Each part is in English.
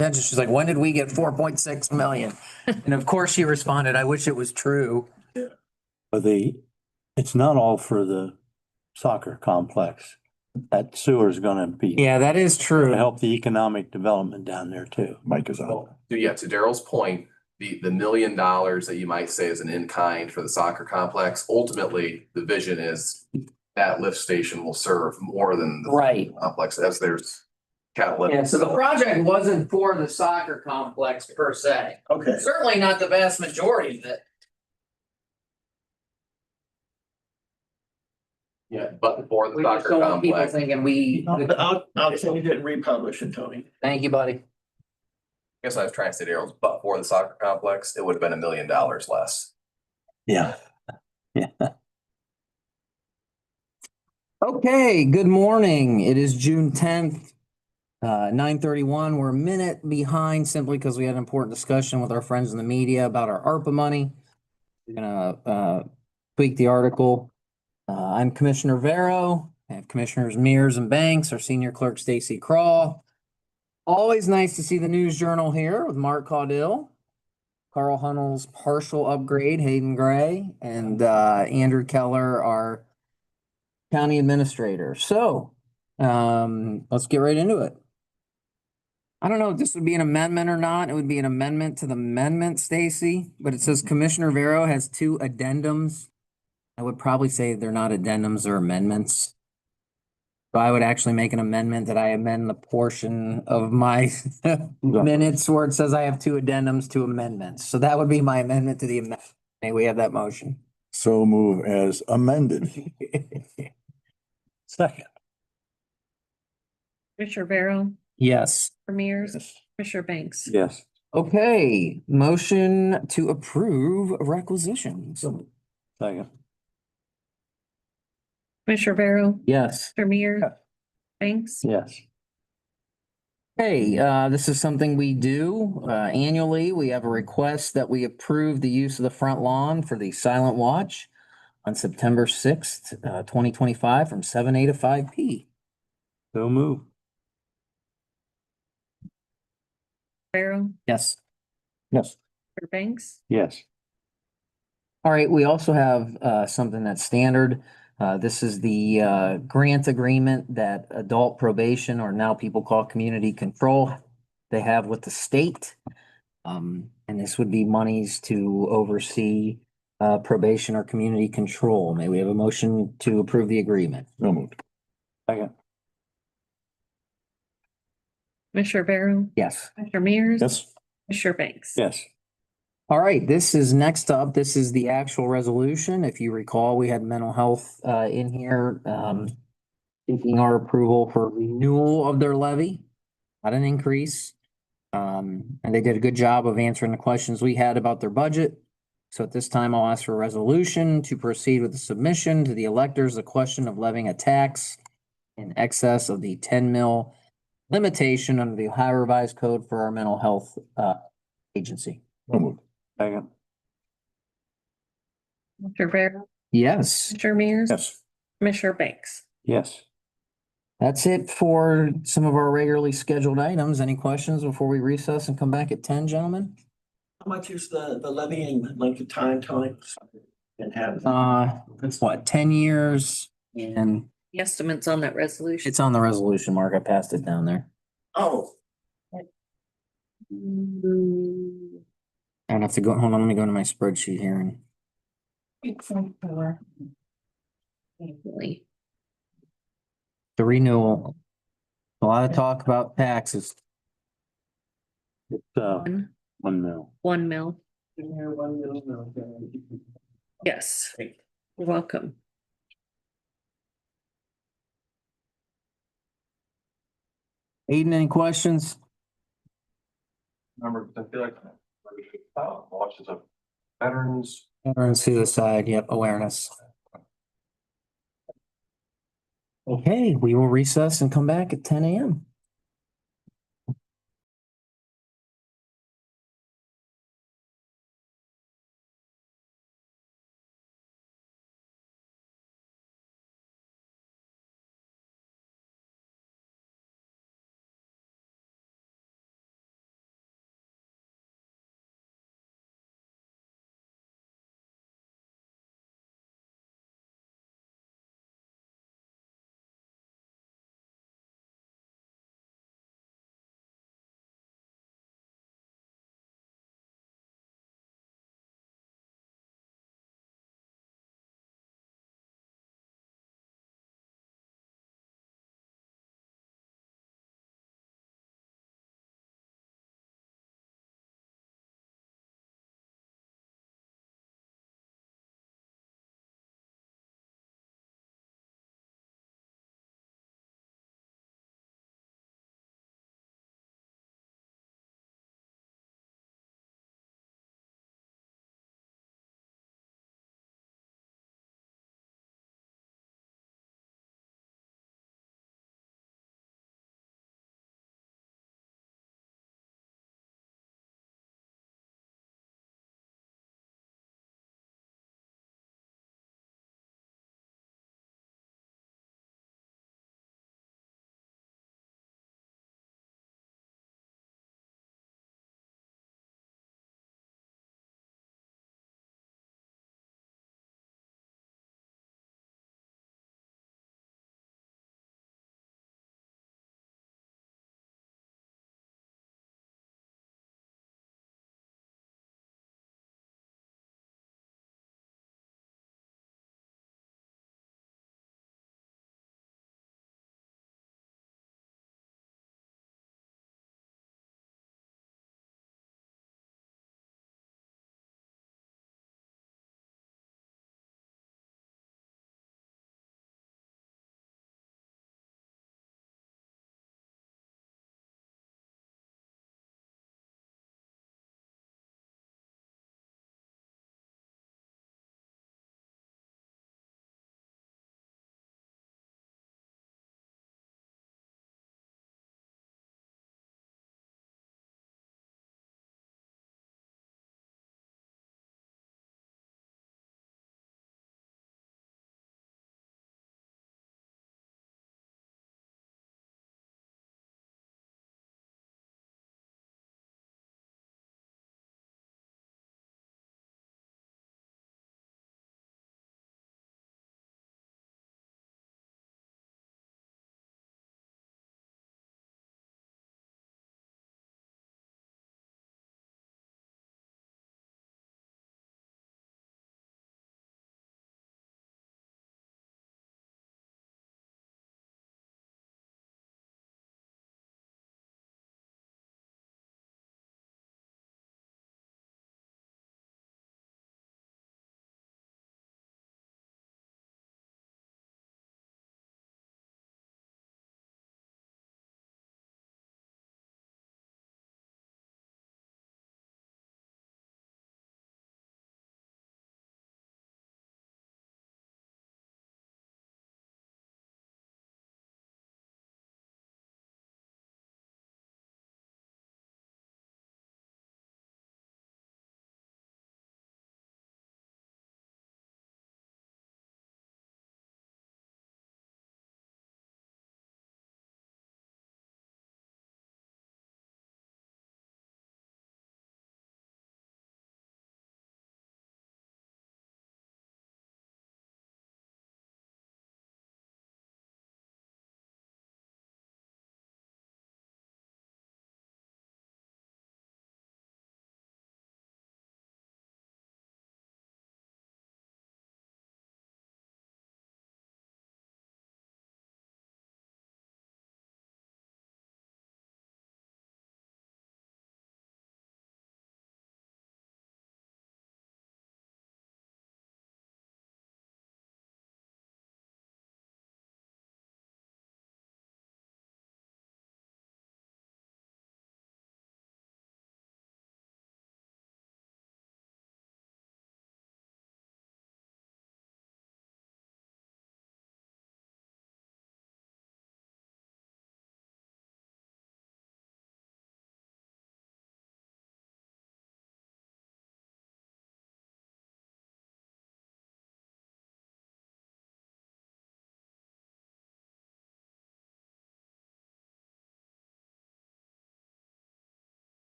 And she's like, when did we get 4.6 million? And of course she responded, I wish it was true. But it's not all for the soccer complex. That sewer is gonna be, Yeah, that is to true. help the economic development down there too. Mike is on. Well, yeah, to Daryl's point, the $1 million that you might say is an in-kind for the soccer complex, ultimately, the vision is that lift station will serve more than the Right. complex as there's catalytic. Yeah, so the project wasn't for the soccer complex per se. Okay. Certainly not the vast majority of it. Yeah, but for the We just soccer don't want people complex, thinking we, I'll change it and republish it, Tony. thank you, buddy. I guess I was trying to say Daryl's, but for the soccer complex, it would have been $1 million less. Yeah. Okay, good morning. It is June 10th, 9:31. We're a minute behind simply because we had an important discussion with our friends in the media about our ARPA money. We're gonna tweak the article. I'm Commissioner Vero. I have Commissioners Mears and Banks, our senior clerk Stacy Crawl. Always nice to see the News Journal here with Mark Caudill, Carl Hunnell's partial upgrade, Hayden Gray, and Andrew Keller, our county administrator. So let's get right into it. I don't know if this would be an amendment or not. It would be an amendment to the amendment, Stacy, but it says Commissioner Vero has two addendums. I would probably say they're not addendums or amendments. So I would actually make an amendment that I amend the portion of my minutes where it says I have two addendums to amendments. So that would be my amendment to the amendment. May we have that motion? So move as amended. Second. Commissioner Vero, Yes. Mears, Commissioner Banks. Yes. Okay, motion to approve requisitions. Second. Commissioner Vero, Yes. Mears, Banks. Yes. Hey, this is something we do annually. We have a request that we approve the use of the front lawn for the Silent Watch on September 6th, 2025 from 7 a to 5 p. So move. Vero, Yes. Yes. Banks. Yes. All right, we also have something that's standard. This is the grant agreement that adult probation, or now people call community control, they have with the state. And this would be monies to oversee probation or community control. May we have a motion to approve the agreement? So moved. Second. Commissioner Vero, Yes. Commissioner Mears. Yes. Commissioner Banks. Yes. All right, this is next up. This is the actual resolution. If you recall, we had mental health in here seeking our approval for renewal of their levy, not an increase. And they did a good job of answering the questions we had about their budget. So at this time, I'll ask for a resolution to proceed with the submission to the electors, the question of levying a tax in excess of the 10 mil limitation under the Ohio Revised Code for our mental health agency. So moved. Second. Commissioner Vero, Yes. Commissioner Mears. Yes. Commissioner Banks. Yes. That's it for some of our regularly scheduled items. Any questions before we recess and come back at 10, gentlemen? How much is the levying length of time, Tony? And have. It's what, 10 years? And The estimates on that resolution. it's on the resolution, Mark. I passed it down there. Oh, I don't have to go, hold on, let me go to my spreadsheet here and. Annually. The renewal. A lot of talk about taxes. It's 1 1 mil. mil. Yes. You're welcome. Aiden, any questions? Remember, I feel like watches of veterans. Veteran suicide, yep, awareness. Okay, we will recess and come back at 10 a.m.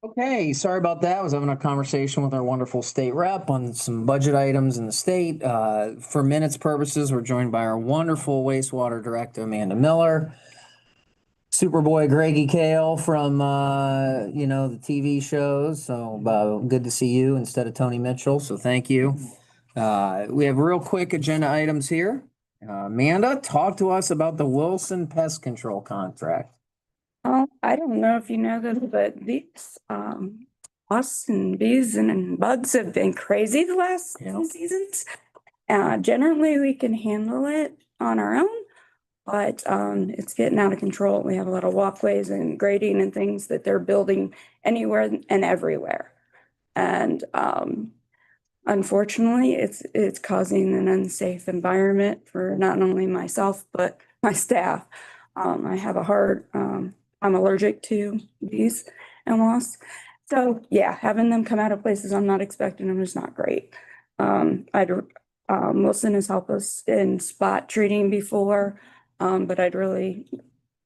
Okay, sorry about that. I was having a conversation with our wonderful state rep on some budget items in the state. For minutes purposes, we're joined by our wonderful wastewater director, Amanda Miller. Superboy Greggy Kale from, the TV shows. So, good to see you instead of Tony Mitchell. So thank you. We have real quick agenda items here. Amanda, talk to us about the Wilson Pest Control contract. I don't know if you know this, but these wasps and bees and bugs have been crazy the last Yeah. few seasons. Generally, we can handle it on our own, but it's getting out of control. We have a lot of walkways and grading and things that they're building anywhere and everywhere. And unfortunately, it's causing an unsafe environment for not only myself, but my staff. I have a hard, I'm allergic to bees and wasps. So yeah, having them come out of places I'm not expecting them is not great. Wilson has helped us in spot treating before, but I'd really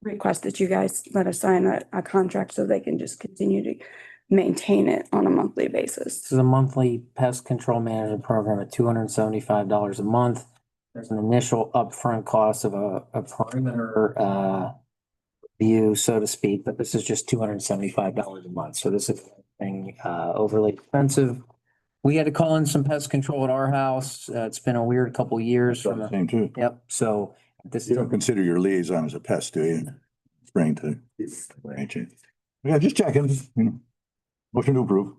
request that you guys let us sign a contract so they can just continue to maintain it on a monthly basis. This is a monthly pest control management program at $275 a month. There's an initial upfront cost of a perimeter view, so to speak, but this is just $275 a month. So this is nothing overly expensive. We had to call in some pest control at our house. It's been a weird couple years from the, Same too. yep, so this You is. don't consider your liaison as a pest, do you? Spraying to, ain't you? Yeah, just checking, Motion to approve.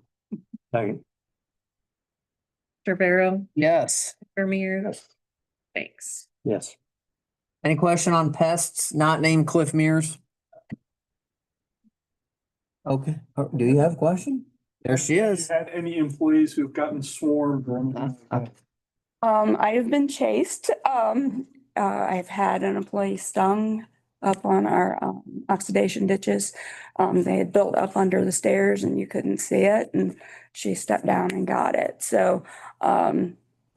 Second. Mr. Barrow, Yes. Vermeer. Thanks. Yes. Any question on pests not named Cliff Mears? Okay, do you have a question? There she is. Had any employees who've gotten swarmed or anything like that? I have been chased. I've had an employee stung up on our oxidation ditches. They had built up under the stairs and you couldn't see it and she stepped down and got it. So,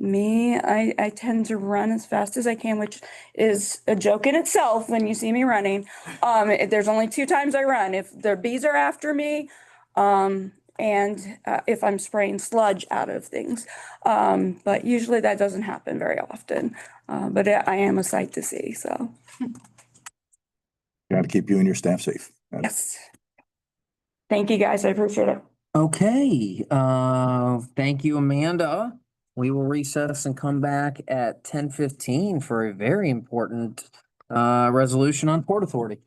I tend to run as fast as I can, which is a joke in itself when you see me running. There's only 2 times I run. If the bees are after me, and if I'm spraying sludge out of things. But usually that doesn't happen very often. But I am a sight to see, so Got to keep you and your staff safe. yes. Thank you, guys. I appreciate it. Okay, thank you, Amanda. We will recess and come back at 10:15 for a very important resolution on Port Authority.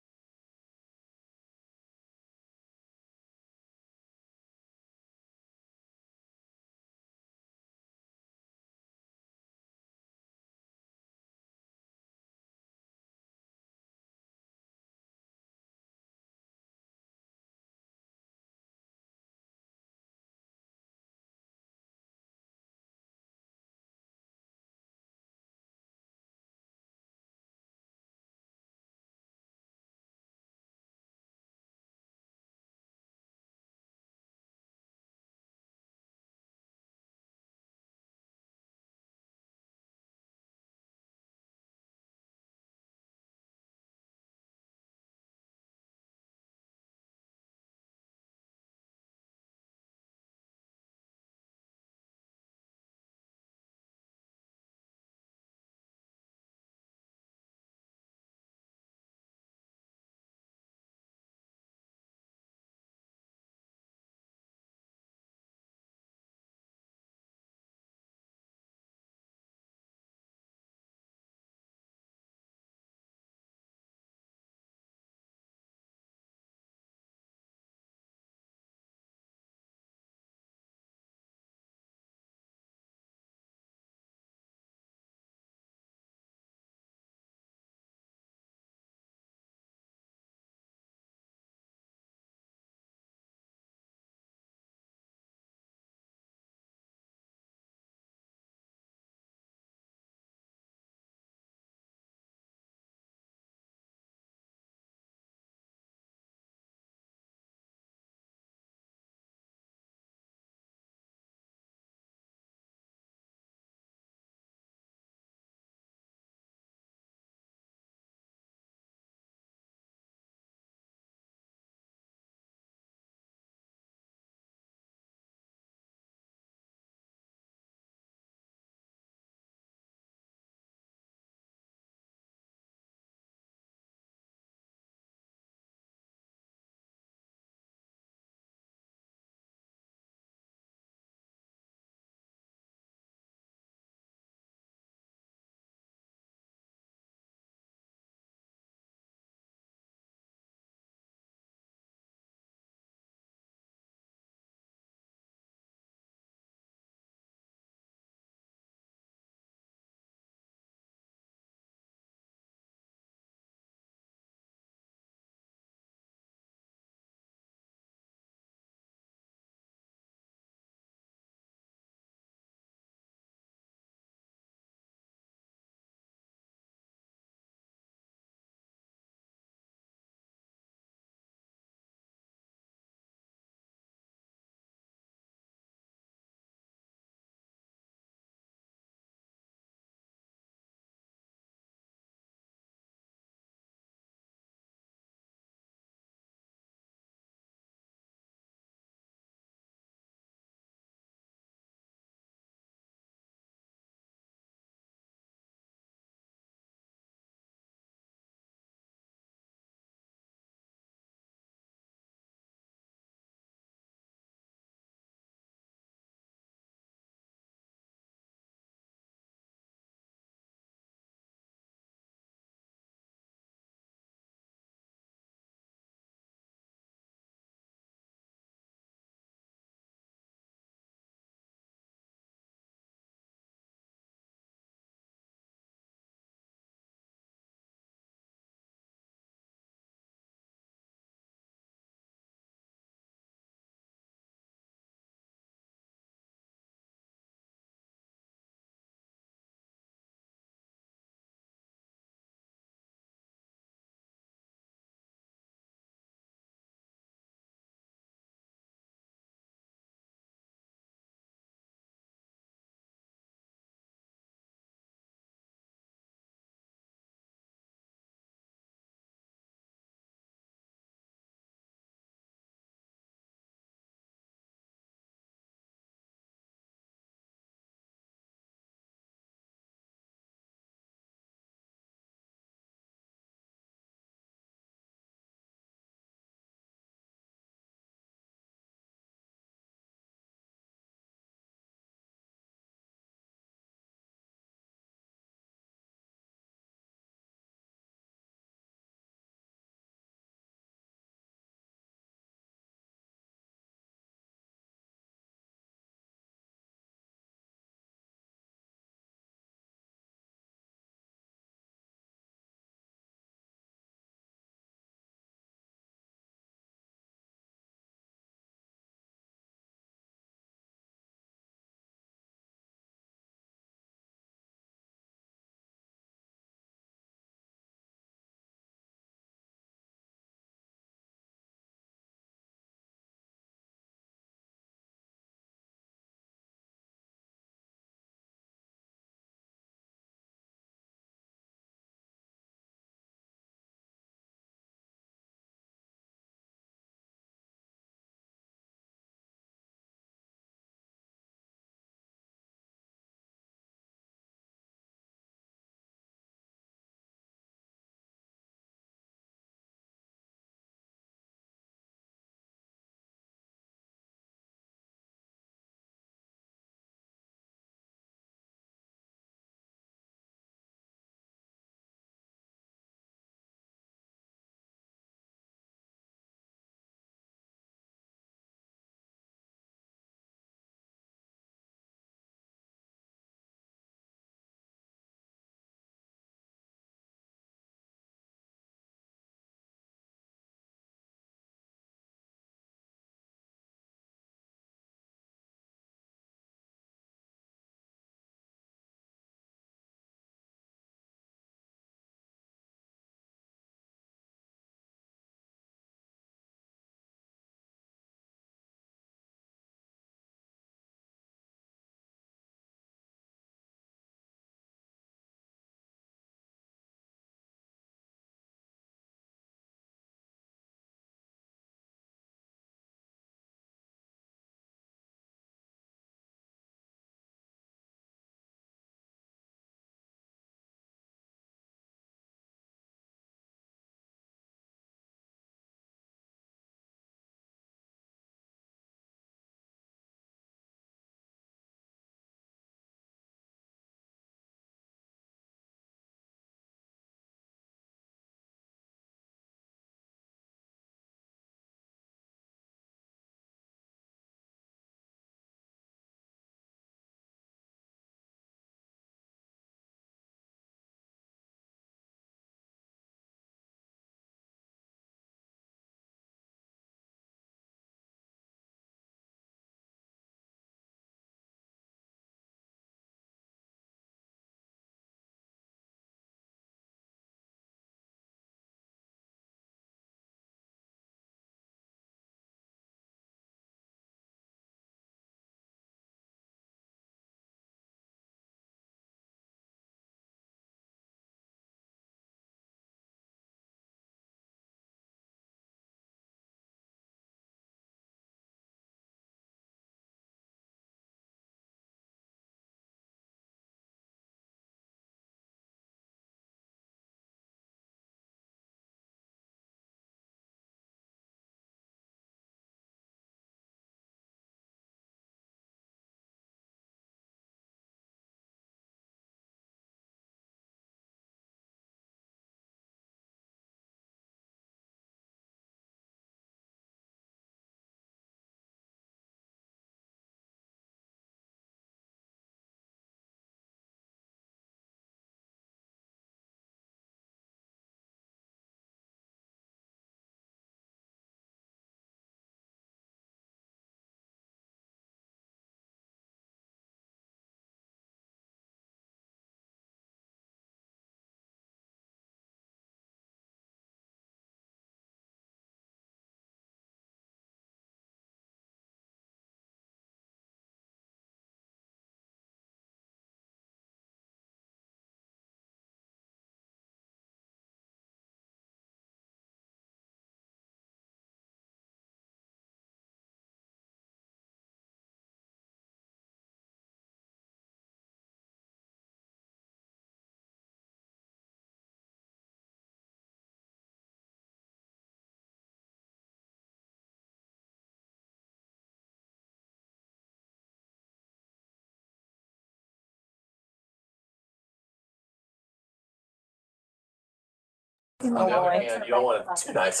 On the other hand, you don't want too nice.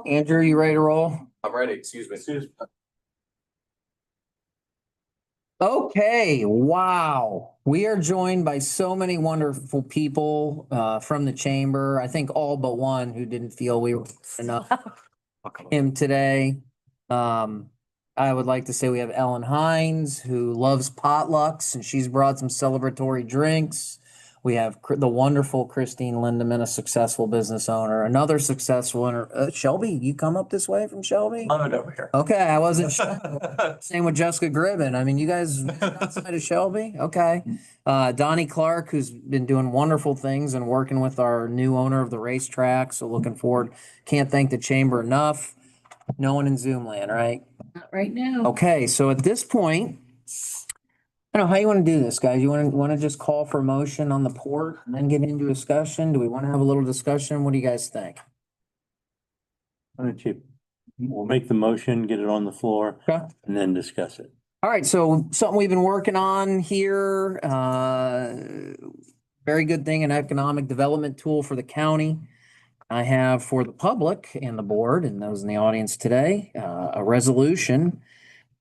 Andrew, you ready to roll? I'm ready, excuse me. Okay, wow. We are joined by so many wonderful people from the chamber. I think all but one who didn't feel we were enough him today. I would like to say we have Ellen Hines, who loves potlucks, and she's brought some celebratory drinks. We have the wonderful Christine Lindeman, a successful business owner, another successful owner. Shelby, you come up this way from Shelby? I'm over here. Okay, I wasn't sure. Same with Jessica Gribben. I mean, you guys outside of Shelby? Okay. Donnie Clark, who's been doing wonderful things and working with our new owner of the racetrack. So looking forward. Can't thank the chamber enough. No one in Zoom land, right? Not right now. Okay, so at this point, I don't know how you want to do this, guys. You want to just call for a motion on the port and then get into discussion? Do we want to have a little discussion? What do you guys think? Why don't you, we'll make the motion, get it on the floor, Okay. and then discuss it. All right, so something we've been working on here, very good thing, an economic development tool for the county. I have for the public and the board and those in the audience today, a resolution.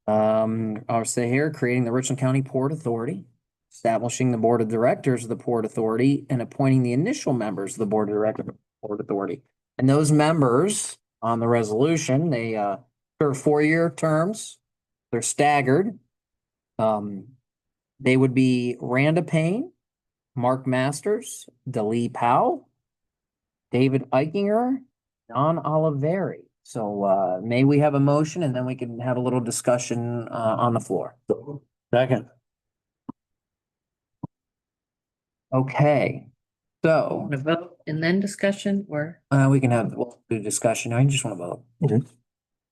I'll say here, creating the Richland County Port Authority, establishing the board of directors of the Port Authority, and appointing the initial members of the board of directors of the Port Authority. And those members on the resolution, they serve 4-year terms. They're staggered. They would be Randa Payne, Mark Masters, Dalee Powell, David Eichinger, Don Oliveri. So may we have a motion and then we can have a little discussion on the floor. Second, Okay, so Want to vote and then discussion or? we can have, we'll do discussion. I just want to vote. Okay.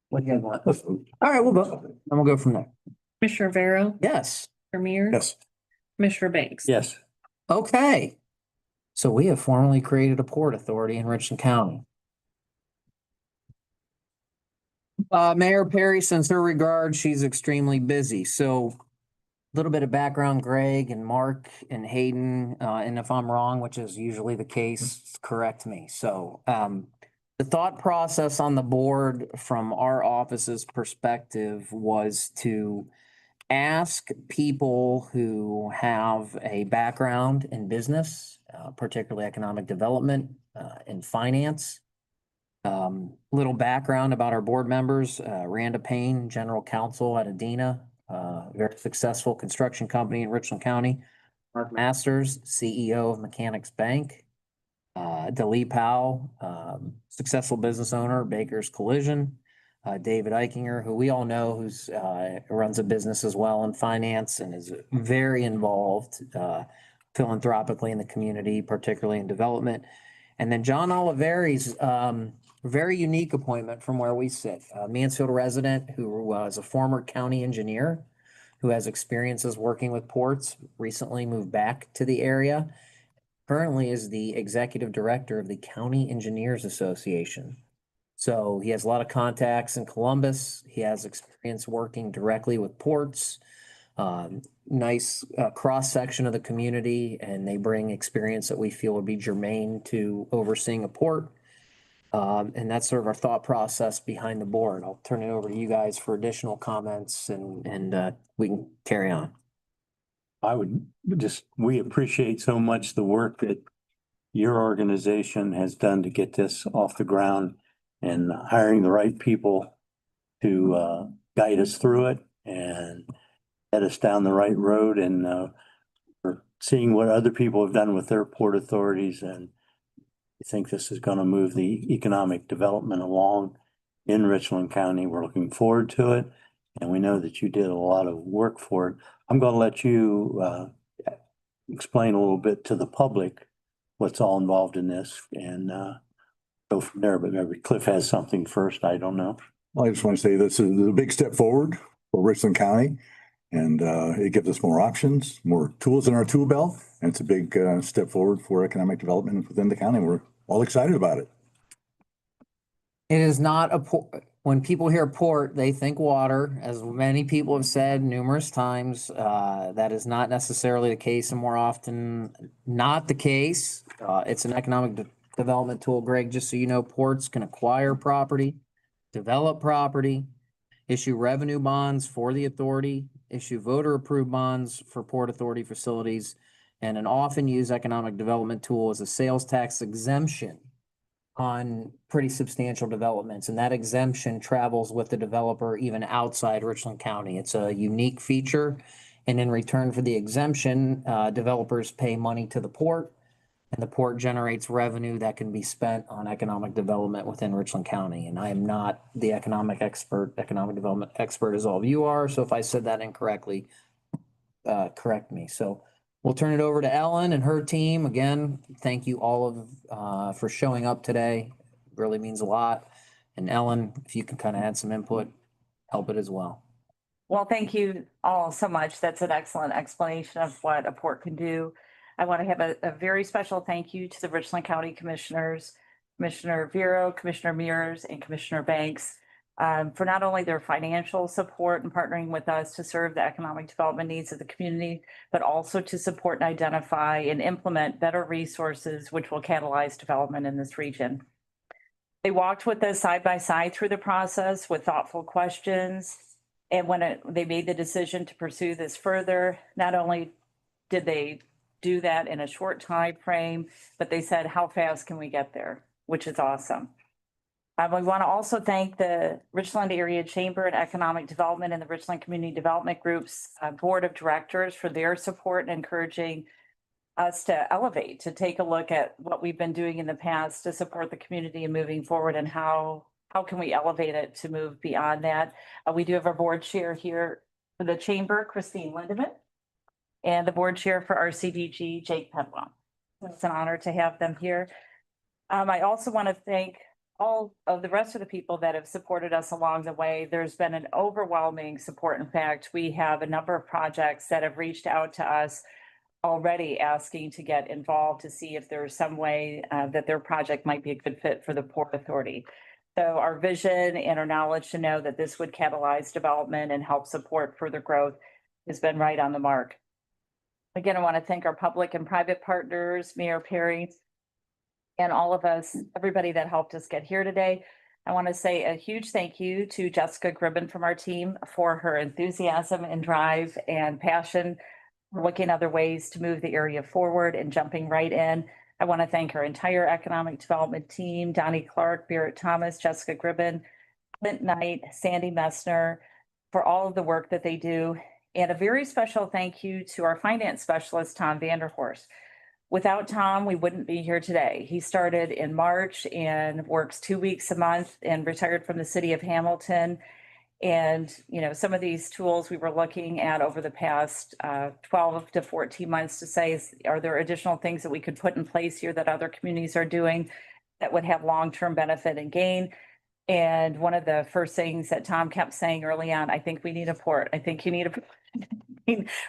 What do you guys want? Let's vote. All right, we'll vote. And we'll go from there. Commissioner Vero, Yes. Premier. Yes. Commissioner Banks. yes. Okay. So we have formally created a port authority in Richland County. Mayor Perry sends her regards. She's extremely busy. So a little bit of background, Greg and Mark and Hayden, and if I'm wrong, which is usually the case, correct me. So, the thought process on the board from our office's perspective was to ask people who have a background in business, particularly economic development, and finance. Little background about our board members, Randa Payne, General Counsel at Adena, very successful construction company in Richland County. Mark Masters, CEO of Mechanics Bank. Dalee Powell, successful business owner, Baker's Collision. David Eichinger, who we all know, who's runs a business as well in finance and is very involved philanthropically in the community, particularly in development. And then John Oliveri's very unique appointment from where we sit. Mansfield resident who was a former county engineer who has experiences working with ports, recently moved back to the area. Currently is the executive director of the County Engineers Association. So he has a lot of contacts in Columbus. He has experience working directly with ports. Nice cross section of the community, and they bring experience that we feel would be germane to overseeing a port. And that's sort of our thought process behind the board. I'll turn it over to you guys for additional comments and we can carry on. I would just, we appreciate so much the work that your organization has done to get this off the ground and hiring the right people to guide us through it and head us down the right road. And we're seeing what other people have done with their port authorities, and I think this is going to move the economic development along in Richland County. We're looking forward to it, and we know that you did a lot of work for it. I'm going to let you explain a little bit to the public what's all involved in this and go from there. But maybe Cliff has something first. I don't know. Well, I just want to say this is a big step forward for Richland County. And it gives us more options, more tools in our tool belt. And it's a big step forward for economic development within the county. We're all excited about it. It is not when people hear port, they think water, as many people have said numerous times. That is not necessarily the case and more often not the case. It's an economic development tool, Greg, just so you know, ports can acquire property, develop property, issue revenue bonds for the authority, issue voter-approved bonds for Port Authority facilities, and an often used economic development tool is a sales tax exemption on pretty substantial developments, and that exemption travels with the developer even outside Richland County. It's a unique feature, and in return for the exemption, developers pay money to the port, and the port generates revenue that can be spent on economic development within Richland County. And I am not the economic development expert as all of you are, so if I said that incorrectly, correct me. So we'll turn it over to Ellen and her team. Again, thank you all of, for showing up today. Really means a lot. And Ellen, if you can kind of add some input, help it as well. Well, thank you all so much. That's an excellent explanation of what a port can do. I want to have a very special thank you to the Richland County Commissioners, Commissioner Vero, Commissioner Mears, and Commissioner Banks, for not only their financial support and partnering with us to serve the economic development needs of the community, but also to support and identify and implement better resources which will catalyze development in this region. They walked with us side by side through the process with thoughtful questions. And when they made the decision to pursue this further, not only did they do that in a short time frame, but they said, how fast can we get there? Which is awesome. We want to also thank the Richland Area Chamber and Economic Development and the Richland Community Development Group's Board of Directors for their support and encouraging us to elevate, to take a look at what we've been doing in the past to support the community and moving forward, and how can we elevate it to move beyond that. We do have our board chair here for the chamber, Christine Lindeman, and the board chair for RCDG, Jake Pedwell. It's an honor to have them here. I also want to thank all of the rest of the people that have supported us along the way. There's been an overwhelming support. In fact, we have a number of projects that have reached out to us already asking to get involved to see if there's some way that their project might be a good fit for the Port Authority. So our vision and our knowledge to know that this would catalyze development and help support further growth has been right on the mark. Again, I want to thank our public and private partners, Mayor Perry, and all of us, everybody that helped us get here today. I want to say a huge thank you to Jessica Gribben from our team for her enthusiasm and drive and passion, looking other ways to move the area forward and jumping right in. I want to thank our entire economic development team, Donnie Clark, Barrett Thomas, Jessica Gribben, Clint Knight, Sandy Messner, for all of the work that they do. And a very special thank you to our finance specialist, Tom Vanderhorst. Without Tom, we wouldn't be here today. He started in March and works 2 weeks a month and retired from the city of Hamilton. And, you know, some of these tools we were looking at over the past 12 to 14 months to say, are there additional things that we could put in place here that other communities are doing that would have long-term benefit and gain? And one of the first things that Tom kept saying early on, I think we need a port. I think you need a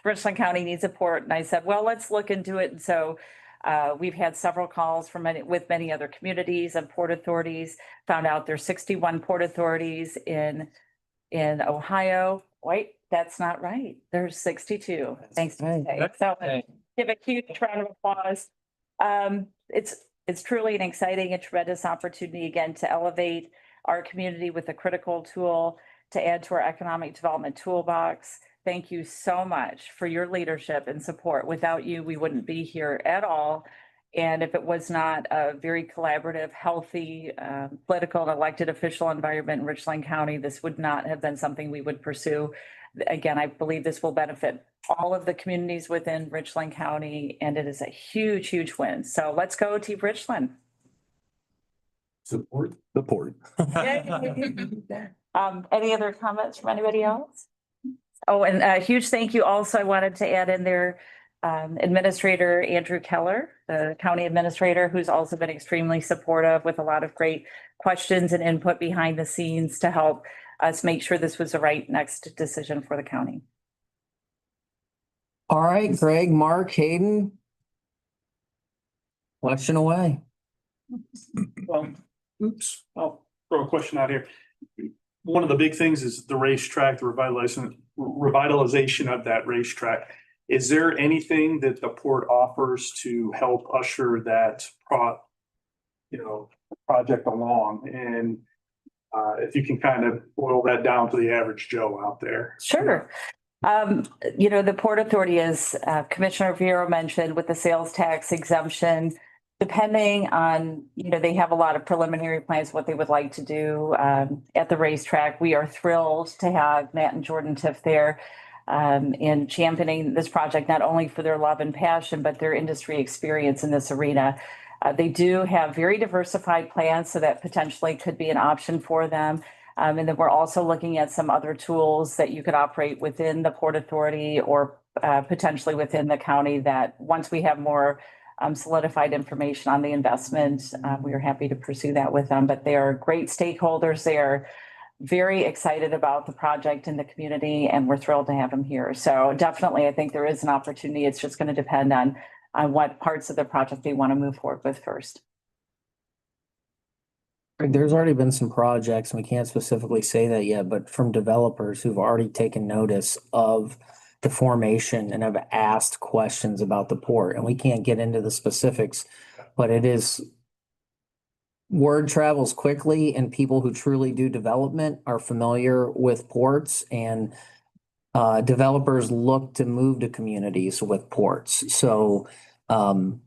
Richland County needs a port. And I said, well, let's look into it. And so we've had several calls with many other communities and port authorities, found out there's 61 port authorities in Ohio. Wait, that's not right. There's 62. Thanks to Jay. So give a huge round of applause. It's truly an exciting and tremendous opportunity again to elevate our community with a critical tool to add to our economic development toolbox. Thank you so much for your leadership and support. Without you, we wouldn't be here at all. And if it was not a very collaborative, healthy, political and elected official environment in Richland County, this would not have been something we would pursue. Again, I believe this will benefit all of the communities within Richland County, and it is a huge, huge win. So let's go Team Richland. Support the port. Any other comments from anybody else? Oh, and a huge thank you also, I wanted to add in there, Administrator Andrew Keller, the county administrator, who's also been extremely supportive with a lot of great questions and input behind the scenes to help us make sure this was the right next decision for the county. All right, Greg, Mark, Hayden. Question away. Well, oops, I'll throw a question out here. one of the big things is the racetrack, the revitalization of that racetrack. Is there anything that the port offers to help usher that project along? And if you can kind of boil that down to the average Joe out there. Sure. The Port Authority, as Commissioner Vero mentioned, with the sales tax exemption, depending on, they have a lot of preliminary plans, what they would like to do at the racetrack. We are thrilled to have Matt and Jordan Tiff there in championing this project, not only for their love and passion, but their industry experience in this arena. They do have very diversified plans, so that potentially could be an option for them. And then we're also looking at some other tools that you could operate within the Port Authority or potentially within the county, that once we have more solidified information on the investment, we are happy to pursue that with them. But they are great stakeholders. They are very excited about the project in the community, and we're thrilled to have them here. So definitely, I think there is an opportunity. It's just going to depend on what parts of the project they want to move forward with first. There's already been some projects, and we can't specifically say that yet, but from developers who've already taken notice of the formation and have asked questions about the port. And we can't get into the specifics, but word travels quickly, and people who truly do development are familiar with ports, and developers look to move to communities with ports. So, in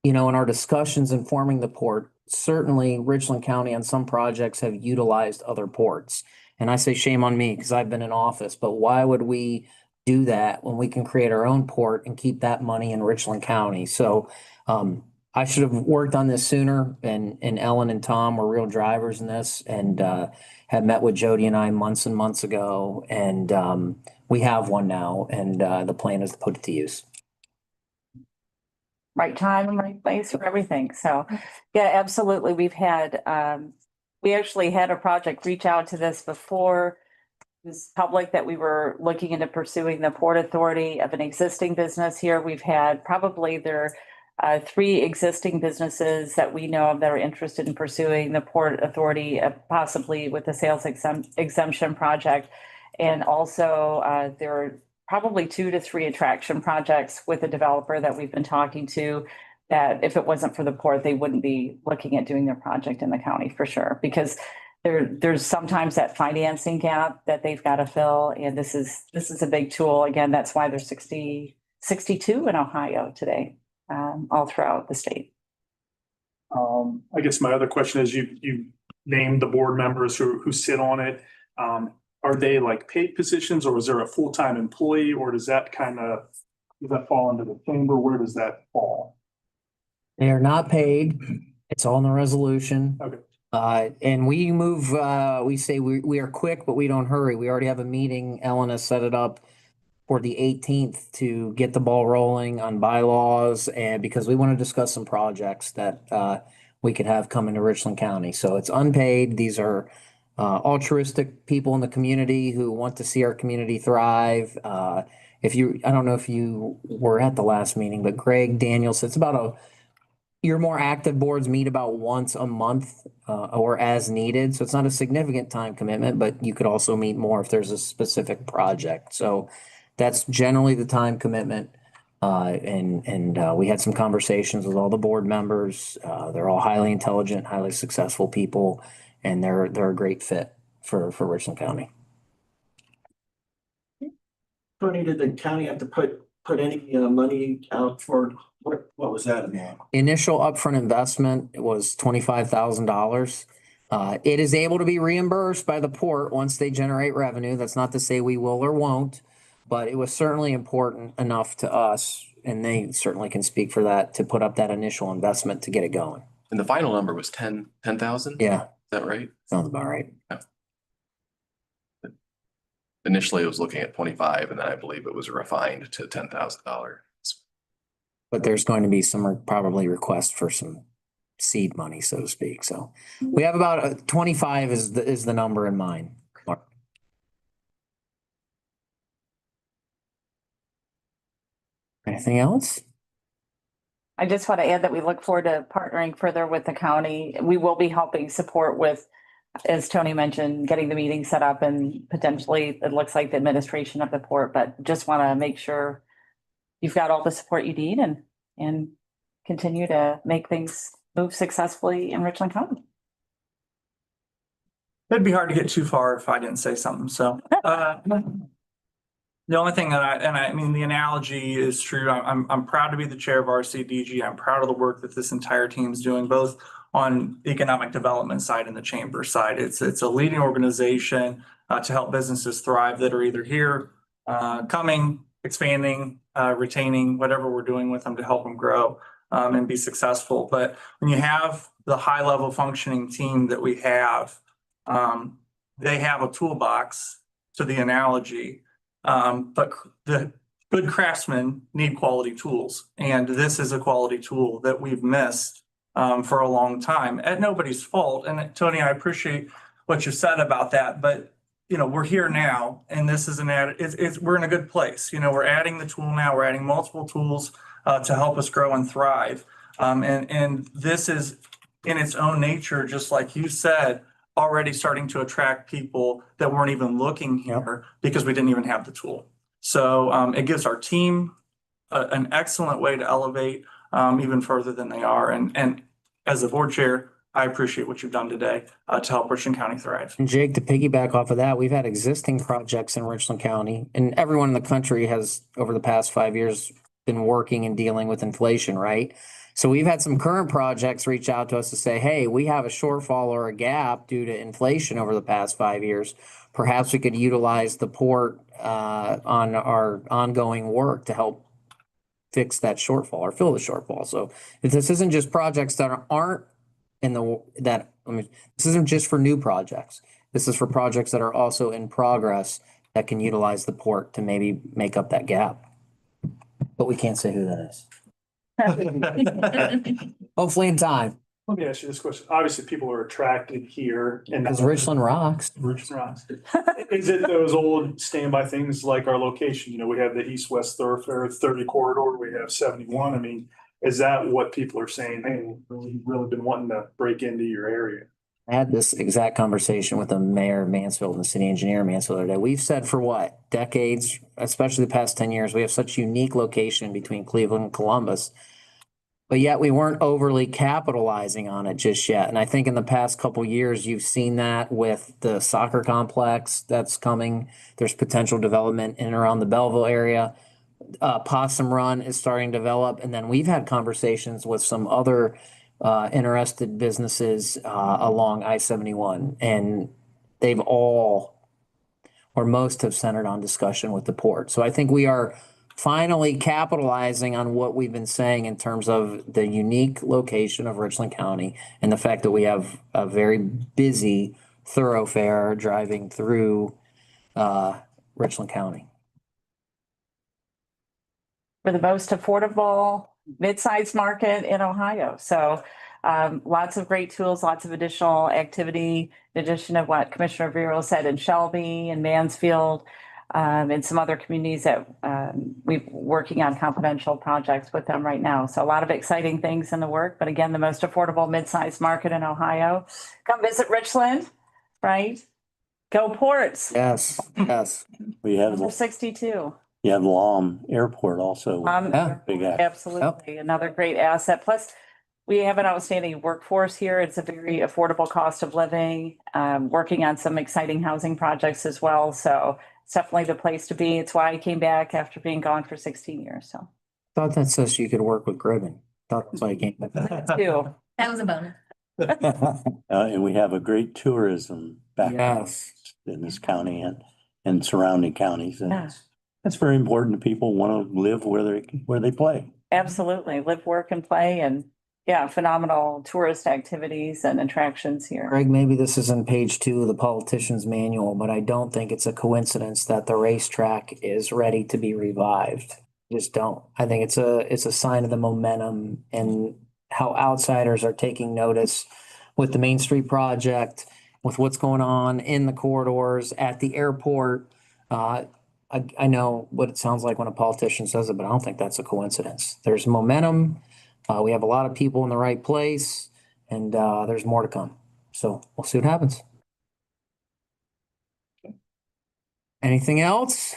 our discussions in forming the port, certainly Richland County on some projects have utilized other ports. And I say shame on me because I've been in office, but why would we do that when we can create our own port and keep that money in Richland County? So I should have worked on this sooner, and Ellen and Tom were real drivers in this, and had met with Jody and I months and months ago, and we have one now, and the plan is to put it to use. Right time and right place for everything. So, yeah, absolutely. We actually had a project reach out to this before it was public that we were looking into pursuing the Port Authority of an existing business here. We've had probably there 3 existing businesses that we know of that are interested in pursuing the Port Authority, possibly with the sales exemption project. And also there are probably 2 to 3 attraction projects with a developer that we've been talking to, that if it wasn't for the port, they wouldn't be looking at doing their project in the county for sure, because there's sometimes that financing gap that they've got to fill. And this is a big tool. Again, that's why there's 62 in Ohio today, all throughout the state. I guess my other question is, you named the board members who sit on it. Are they like paid positions, or is there a full-time employee, or does that fall under the chamber? Where does that fall? They are not paid. It's all in the resolution. Okay. And we move, we say we are quick, but we don't hurry. We already have a meeting. Ellen has set it up for the 18th to get the ball rolling on bylaws, and because we want to discuss some projects that we could have come into Richland County. So it's unpaid. These are altruistic people in the community who want to see our community thrive. I don't know if you were at the last meeting, but Greg Daniels, it's about your more active boards meet about once a month or as needed. So it's not a significant time commitment, but you could also meet more if there's a specific project. So that's generally the time commitment. And we had some conversations with all the board members. They're all highly intelligent, highly successful people, and they're a great fit for Richland County. Tony, did the county have to put any money out for, what was that amount? Initial upfront investment was $25,000. It is able to be reimbursed by the port once they generate revenue. That's not to say we will or won't, but it was certainly important enough to us, and they certainly can speak for that, to put up that initial investment to get it going. And the final number was 10,000? Yeah, Is that right? sounds about right. Initially, it was looking at 25, and then I believe it was refined to $10,000. But there's going to be some probably requests for some seed money, so to speak. So we have about 25 is the number in mind. Anything else? I just want to add that we look forward to partnering further with the county. We will be helping support with as Tony mentioned, getting the meeting set up and potentially it looks like the administration of the port, but just want to make sure you've got all the support you need and continue to make things move successfully in Richland County. It'd be hard to get too far if I didn't say something, so. The only thing that I mean, the analogy is true. I'm proud to be the chair of RCDG. I'm proud of the work that this entire team's doing, both on the economic development side and the chamber side. It's a leading organization to help businesses thrive that are either here, coming, expanding, retaining, whatever we're doing with them to help them grow and be successful. But when you have the high level functioning team that we have, they have a toolbox to the analogy. But the good craftsmen need quality tools. And this is a quality tool that we've missed for a long time at nobody's fault. And Tony, I appreciate what you said about that, but you know, we're here now and this is we're in a good place. You know, we're adding the tool now, we're adding multiple tools to help us grow and thrive. And this is in its own nature, just like you said, already starting to attract people that weren't even looking here because we didn't even have the tool. So it gives our team an excellent way to elevate even further than they are. And as the board chair, I appreciate what you've done today to help Richland County thrive. And Jake, to piggyback off of that, we've had existing projects in Richland County, and everyone in the country has, over the past 5 years, been working and dealing with inflation, right? So we've had some current projects reach out to us to say, hey, we have a shortfall or a gap due to inflation over the past 5 years. Perhaps we could utilize the port on our ongoing work to help fix that shortfall or fill the shortfall. So if this isn't just projects that aren't this isn't just for new projects. This is for projects that are also in progress that can utilize the port to maybe make up that gap. But we can't say who that is. Hopefully in time, Let me ask you this question. Obviously, people are attracted here and. because Richland rocks. Richland rocks. Is it those old standby things like our location? You know, we have the east-west thoroughfare, 30 corridor, we have 71. I mean, is that what people are saying? Hey, we've really been wanting to break into your area. I had this exact conversation with the mayor of Mansfield and the city engineer of Mansfield the other day. We've said for what, decades, especially the past 10 years, we have such unique location between Cleveland and Columbus. But yet we weren't overly capitalizing on it just yet. And I think in the past couple years, you've seen that with the soccer complex that's coming. There's potential development in and around the Belleville area. Possum Run is starting to develop. And then we've had conversations with some other interested businesses along I-71. And they've all, or most have centered on discussion with the port. So I think we are finally capitalizing on what we've been saying in terms of the unique location of Richland County and the fact that we have a very busy thoroughfare driving through Richland County. We're the most affordable mid-sized market in Ohio. So lots of great tools, lots of additional activity, in addition to what Commissioner Vero said in Shelby and Mansfield. And some other communities that we're working on confidential projects with them right now. So a lot of exciting things in the work, but again, the most affordable mid-sized market in Ohio. Come visit Richland, right? Go Ports. Yes, yes. We have, Number 62. you have Lom Airport also. Yeah. Big act. Absolutely, another great asset. Plus, we have an outstanding workforce here. It's a very affordable cost of living, working on some exciting housing projects as well. So it's definitely the place to be. It's why I came back after being gone for 16 years. So Thought that says you could work with Gribben. Thought that's why I came back. too. That was a bonus. And we have a great tourism back Yes. in this county and surrounding counties. And Yeah. that's very important to people want to live where they play. Absolutely. Live, work, and play, and yeah, phenomenal tourist activities and attractions here. Greg, maybe this is on page 2 of the politician's manual, but I don't think it's a coincidence that the racetrack is ready to be revived. Just don't. I think it's a sign of the momentum and how outsiders are taking notice with the Main Street project, with what's going on in the corridors at the airport. I know what it sounds like when a politician says it, but I don't think that's a coincidence. There's momentum. We have a lot of people in the right place, and there's more to come. So we'll see what happens. Anything else?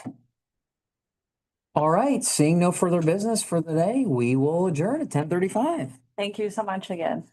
All right, seeing no further business for the day, we will adjourn at 10:35. Thank you so much again.